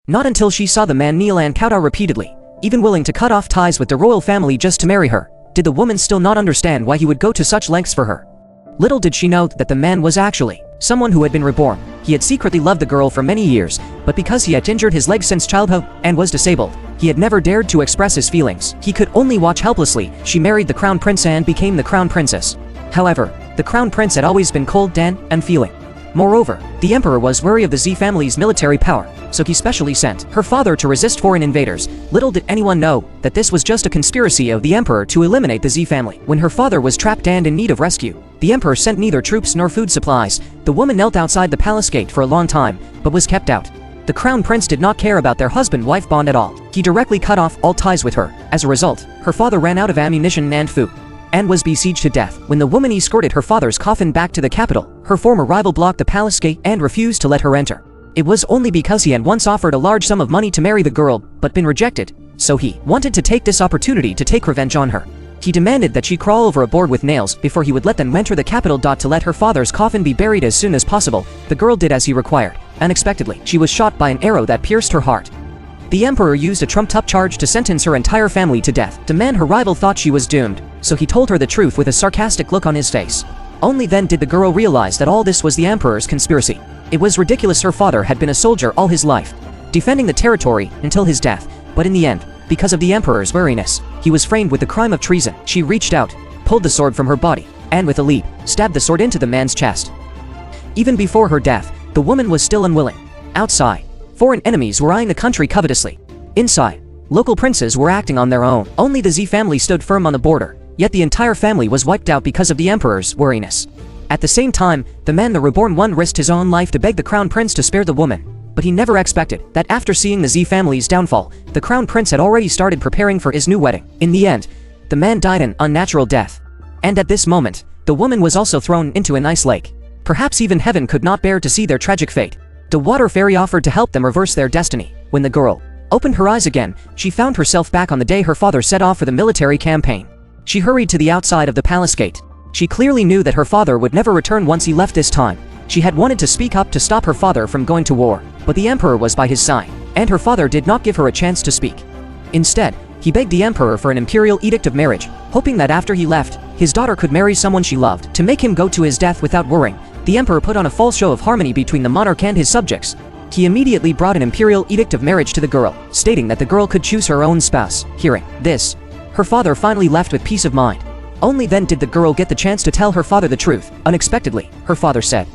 Not until she saw the man kneel and kowtow repeatedly, even willing to cut off ties with the royal family just to marry her, did the woman still not understand why he would go to such lengths for her. Little did she know that the man was actually someone who had been reborn. He had secretly loved the girl for many years, but because he had injured his leg since childhood and was disabled, he had never dared to express his feelings. He could only watch helplessly. She married the crown prince and became the crown princess. However, the crown prince had always been cold and unfeeling. Moreover, the emperor was wary of the Z family's military power, so he specially sent her father to resist foreign invaders. Little did anyone know that this was just a conspiracy of the emperor to eliminate the Z family. When her father was trapped and in need of rescue, the emperor sent neither troops nor food supplies. The woman knelt outside the palace gate for a long time, but was kept out. The crown prince did not care about their husband-wife bond at all. He directly cut off all ties with her. As a result, her father ran out of ammunition and food, and was besieged to death. When the woman escorted her father's coffin back to the capital, her former rival blocked the palace gate and refused to let her enter. It was only because he had once offered a large sum of money to marry the girl, but been rejected, so he wanted to take this opportunity to take revenge on her. He demanded that she crawl over a board with nails before he would let them enter the capital. To let her father's coffin be buried as soon as possible, the girl did as he required. Unexpectedly, she was shot by an arrow that pierced her heart. The emperor used a trumped-up charge to sentence her entire family to death. The man her rival thought she was doomed, so he told her the truth with a sarcastic look on his face. Only then did the girl realize that all this was the emperor's conspiracy. It was ridiculous. Her father had been a soldier all his life, defending the territory until his death, but in the end, because of the emperor's wariness, he was framed with the crime of treason. She reached out, pulled the sword from her body, and with a leap, stabbed the sword into the man's chest. Even before her death, the woman was still unwilling. Outside, foreign enemies were eyeing the country covetously. Inside, local princes were acting on their own. Only the Z family stood firm on the border, yet the entire family was wiped out because of the emperor's wariness. At the same time, the man, the reborn one, risked his own life to beg the crown prince to spare the woman. But he never expected that after seeing the Z family's downfall, the crown prince had already started preparing for his new wedding. In the end, the man died an unnatural death. And at this moment, the woman was also thrown into an ice lake. Perhaps even heaven could not bear to see their tragic fate. The water fairy offered to help them reverse their destiny. When the girl opened her eyes again, she found herself back on the day her father set off for the military campaign. She hurried to the outside of the palace gate. She clearly knew that her father would never return once he left this time. She had wanted to speak up to stop her father from going to war, but the emperor was by his side, and her father did not give her a chance to speak. Instead, he begged the emperor for an imperial edict of marriage, hoping that after he left, his daughter could marry someone she loved. To make him go to his death without worrying, the emperor put on a false show of harmony between the monarch and his subjects. He immediately brought an imperial edict of marriage to the girl, stating that the girl could choose her own spouse. Hearing this, her father finally left with peace of mind. Only then did the girl get the chance to tell her father the truth. Unexpectedly, her father said,